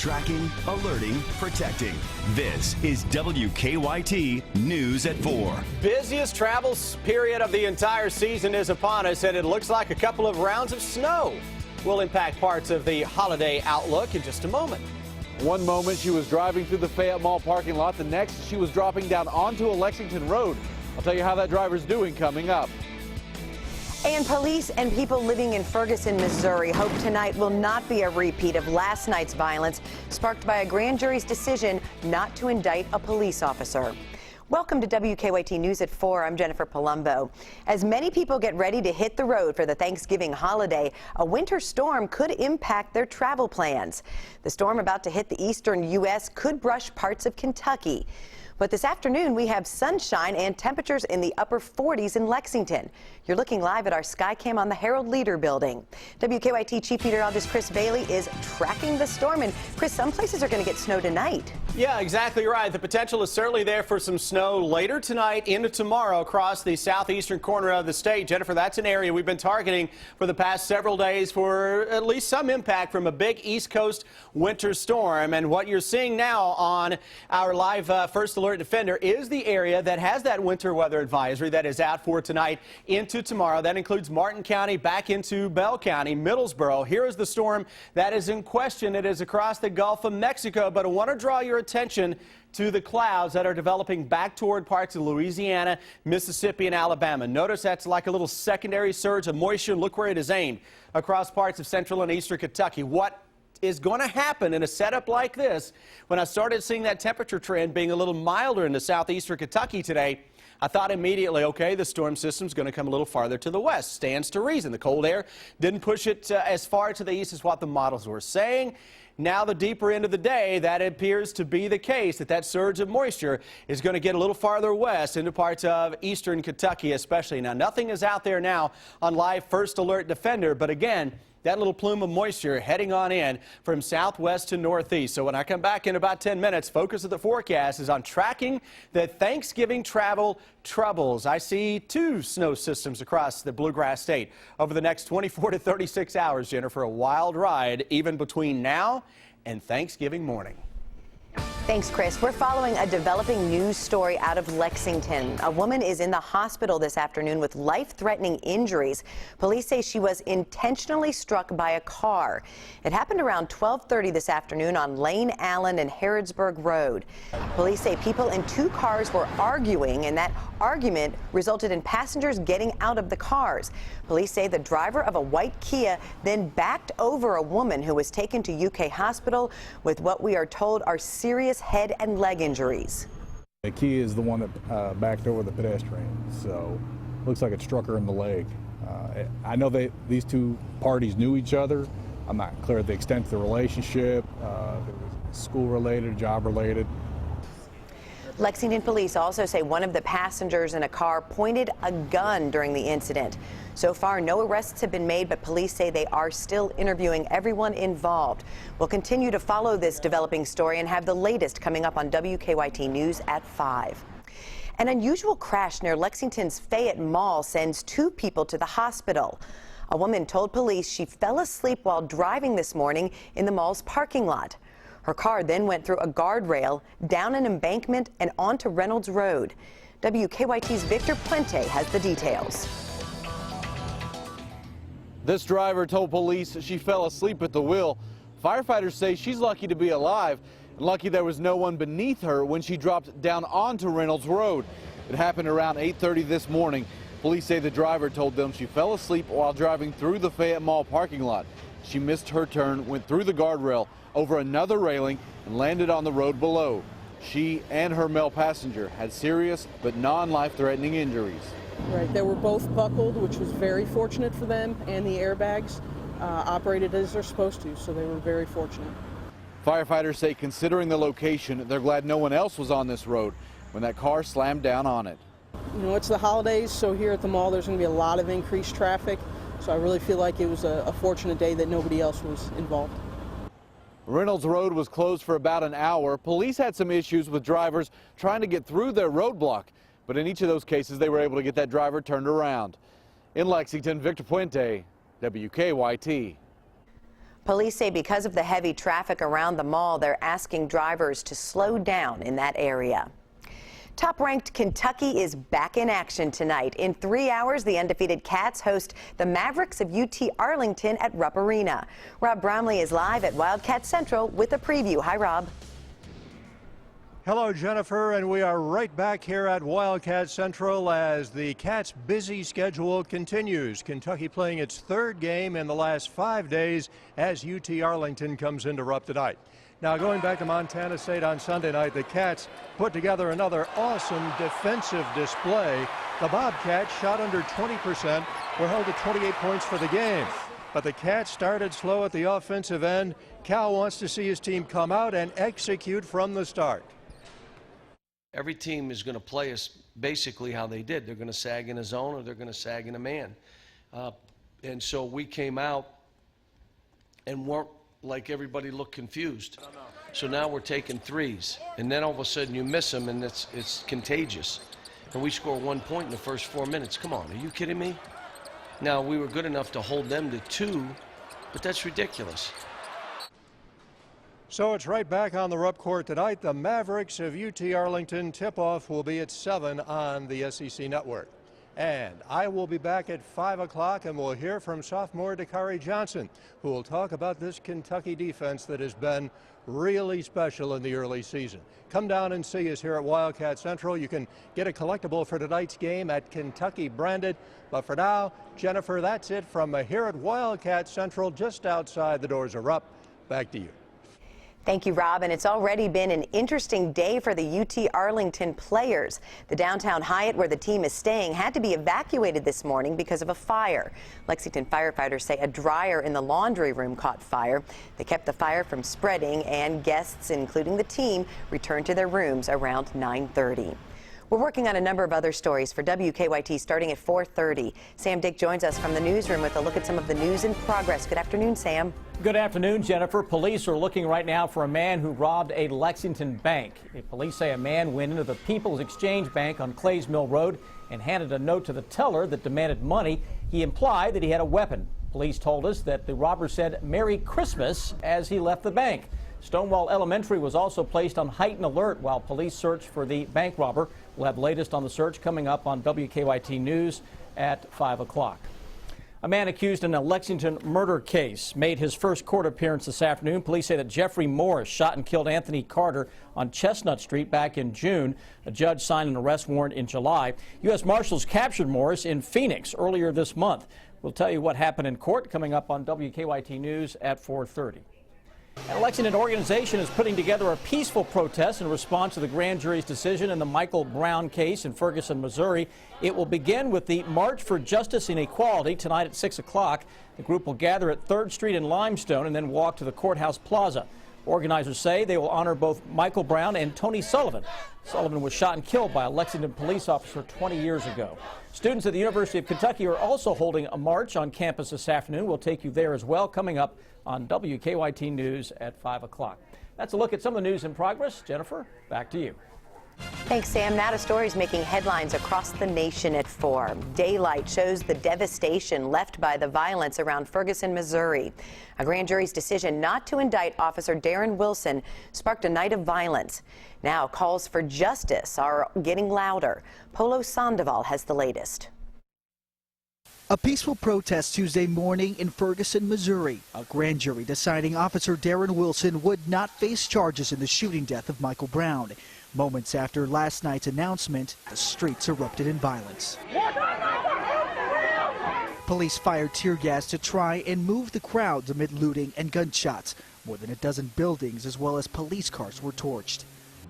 Tracking, alerting, protecting. This is WKYT News at 4. Busiest travel period of the entire season is upon us, and it looks like a couple of rounds of snow will impact parts of the holiday outlook in just a moment. One moment she was driving through the Fayette Mall parking lot. The next she was dropping down onto a Lexington road. I'll tell you how that driver's doing coming up. And police and people living in Ferguson, Missouri hope tonight will not be a repeat of last night's violence sparked by a grand jury's decision not to indict a police officer. Welcome to WKYT News at 4. I'm Jennifer Palumbo. As many people get ready to hit the road for the Thanksgiving holiday, a winter storm could impact their travel plans. The storm about to hit the eastern U.S. could brush parts of Kentucky. But this afternoon, we have sunshine and temperatures in the upper 40s in Lexington. You're looking live at our Skycam on the Herald Leader building. WKYT Chief Meteorologist Chris Bailey is tracking the storm. And Chris, some places are going to get snow tonight. Yeah, exactly right. The potential is certainly there for some snow later tonight into tomorrow across the southeastern corner of the state. Jennifer, that's an area we've been targeting for the past several days for at least some impact from a big East Coast winter storm. And what you're seeing now on our live First Alert Defender is the area that has that winter weather advisory that is out for tonight into tomorrow. That includes Martin County back into Bell County, Middlesboro. Here is the storm that is in question. It is across the Gulf of Mexico, but I want to draw your attention to the clouds that are developing back toward parts of Louisiana, Mississippi, and Alabama. Notice that's like a little secondary surge of moisture. Look where it is aimed across parts of central and eastern Kentucky. What is going to happen in a setup like this? When I started seeing that temperature trend being a little milder in the southeastern Kentucky today, I thought immediately, okay, the storm system's going to come a little farther to the west. Stands to reason. The cold air didn't push it as far to the east as what the models were saying. Now, the deeper into the day, that appears to be the case, that surge of moisture is going to get a little farther west into parts of eastern Kentucky especially. Now, nothing is out there now on live First Alert Defender, but again, that little plume of moisture heading on in from southwest to northeast. So when I come back in about 10 minutes, focus of the forecast is on tracking the Thanksgiving travel troubles. I see 2 snow systems across the Bluegrass State over the next 24 to 36 hours, Jennifer. A wild ride even between now and Thanksgiving morning. Thanks, Chris. We're following a developing news story out of Lexington. A woman is in the hospital this afternoon with life-threatening injuries. Police say she was intentionally struck by a car. It happened around 12:30 this afternoon on Lane Allen and Harrodsburg Road. Police say people in 2 cars were arguing, and that argument resulted in passengers getting out of the cars. Police say the driver of a white Kia then backed over a woman who was taken to UK Hospital with what we are told are serious head and leg injuries. The Kia is the one that backed over the pedestrian, so looks like it struck her in the leg. I know these 2 parties knew each other. I'm not clear of the extent of the relationship, if it was school-related, job-related. Lexington police also say one of the passengers in a car pointed a gun during the incident. So far, no arrests have been made, but police say they are still interviewing everyone involved. We'll continue to follow this developing story and have the latest coming up on WKYT News at 5. An unusual crash near Lexington's Fayette Mall sends 2 people to the hospital. A woman told police she fell asleep while driving this morning in the mall's parking lot. Her car then went through a guardrail, down an embankment, and onto Reynolds Road. WKYT's Victor Puente has the details. This driver told police she fell asleep at the wheel. Firefighters say she's lucky to be alive and lucky there was no one beneath her when she dropped down onto Reynolds Road. It happened around 8:30 this morning. Police say the driver told them she fell asleep while driving through the Fayette Mall parking lot. She missed her turn, went through the guardrail, over another railing, and landed on the road below. She and her male passenger had serious but non-life-threatening injuries. Right, they were both buckled, which was very fortunate for them, and the airbags operated as they're supposed to, so they were very fortunate. Firefighters say considering the location, they're glad no one else was on this road when that car slammed down on it. You know, it's the holidays, so here at the mall there's going to be a lot of increased traffic, so I really feel like it was a fortunate day that nobody else was involved. Reynolds Road was closed for about an hour. Police had some issues with drivers trying to get through their roadblock, but in each of those cases they were able to get that driver turned around. In Lexington, Victor Puente, WKYT. Police say because of the heavy traffic around the mall, they're asking drivers to slow down in that area. Top-ranked Kentucky is back in action tonight. In 3 hours, the undefeated Cats host the Mavericks of UT Arlington at Rupp Arena. Rob Bromley is live at Wildcat Central with a preview. Hi, Rob. Hello, Jennifer, and we are right back here at Wildcat Central as the Cats' busy schedule continues. Kentucky playing its third game in the last 5 days as UT Arlington comes into Rupp tonight. Now, going back to Montana State on Sunday night, the Cats put together another awesome defensive display. The Bobcats shot under 20%, were held to 28 points for the game. But the Cats started slow at the offensive end. Cal wants to see his team come out and execute from the start. Every team is going to play us basically how they did. They're going to sag in a zone or they're going to sag in a man. And so we came out and weren't like everybody looked confused. So now we're taking threes. And then all of a sudden you miss them and it's contagious. And we score 1 point in the first 4 minutes. Come on, are you kidding me? Now, we were good enough to hold them to 2, but that's ridiculous. So it's right back on the Rupp court tonight. The Mavericks of UT Arlington tip-off will be at 7 on the SEC Network. And I will be back at 5 o'clock, and we'll hear from sophomore Dakari Johnson, who will talk about this Kentucky defense that has been really special in the early season. Come down and see us here at Wildcat Central. You can get a collectible for tonight's game at Kentucky Branded. But for now, Jennifer, that's it from here at Wildcat Central, just outside the doors of Rupp. Back to you. Thank you, Rob. And it's already been an interesting day for the UT Arlington players. The downtown Hyatt, where the team is staying, had to be evacuated this morning because of a fire. Lexington firefighters say a dryer in the laundry room caught fire. They kept the fire from spreading, and guests, including the team, returned to their rooms around 9:30. We're working on a number of other stories for WKYT starting at 4:30. Sam Dick joins us from the newsroom with a look at some of the news in progress. Good afternoon, Sam. Good afternoon, Jennifer. Police are looking right now for a man who robbed a Lexington bank. Police say a man went into the People's Exchange Bank on Clays Mill Road and handed a note to the teller that demanded money. He implied that he had a weapon. Police told us that the robber said Merry Christmas as he left the bank. Stonewall Elementary was also placed on heightened alert while police searched for the bank robber. We'll have the latest on the search coming up on WKYT News at 5 o'clock. A man accused in a Lexington murder case made his first court appearance this afternoon. Police say that Jeffrey Morris shot and killed Anthony Carter on Chestnut Street back in June. A judge signed an arrest warrant in July. U.S. Marshals captured Morris in Phoenix earlier this month. We'll tell you what happened in court coming up on WKYT News at 4:30. An Lexington organization is putting together a peaceful protest in response to the grand jury's decision in the Michael Brown case in Ferguson, Missouri. It will begin with the March for Justice and Equality tonight at 6 o'clock. The group will gather at 3rd Street in Limestone and then walk to the courthouse plaza. Organizers say they will honor both Michael Brown and Tony Sullivan. Sullivan was shot and killed by a Lexington police officer 20 years ago. Students at the University of Kentucky are also holding a march on campus this afternoon. We'll take you there as well, coming up on WKYT News at 5 o'clock. That's a look at some of the news in progress. Jennifer, back to you. Thanks, Sam. Now to stories making headlines across the nation at 4. Daylight shows the devastation left by the violence around Ferguson, Missouri. A grand jury's decision not to indict Officer Darren Wilson sparked a night of violence. Now calls for justice are getting louder. Polo Sandoval has the latest. A peaceful protest Tuesday morning in Ferguson, Missouri. A grand jury deciding Officer Darren Wilson would not face charges in the shooting death of Michael Brown. Moments after last night's announcement, the streets erupted in violence. Police fired tear gas to try and move the crowds amid looting and gunshots. More than a dozen buildings as well as police cars were torched.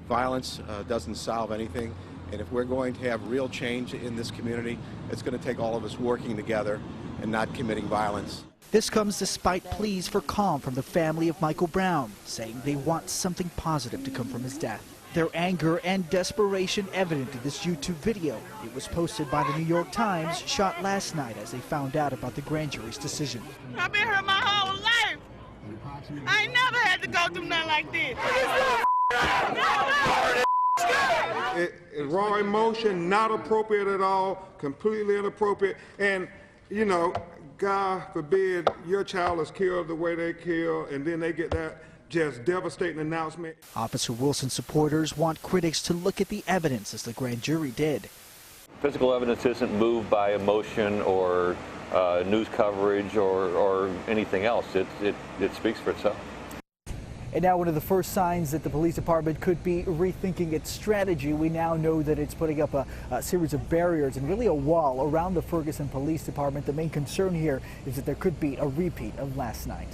Violence doesn't solve anything, and if we're going to have real change in this community, it's going to take all of us working together and not committing violence. This comes despite pleas for calm from the family of Michael Brown, saying they want something positive to come from his death. Their anger and desperation evident in this YouTube video. It was posted by the New York Times, shot last night as they found out about the grand jury's decision. I've been hurt my whole life. I ain't never had to go through nothing like this. Raw emotion, not appropriate at all, completely inappropriate. And, you know, God forbid your child is killed the way they kill, and then they get that just devastating announcement. Officer Wilson's supporters want critics to look at the evidence as the grand jury did. Physical evidence isn't moved by emotion or news coverage or anything else. It speaks for itself. And now one of the first signs that the police department could be rethinking its strategy. We now know that it's putting up a series of barriers and really a wall around the Ferguson Police Department. The main concern here is that there could be a repeat of last night.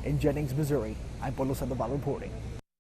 In Jennings, Missouri, I'm Polo Sandoval reporting.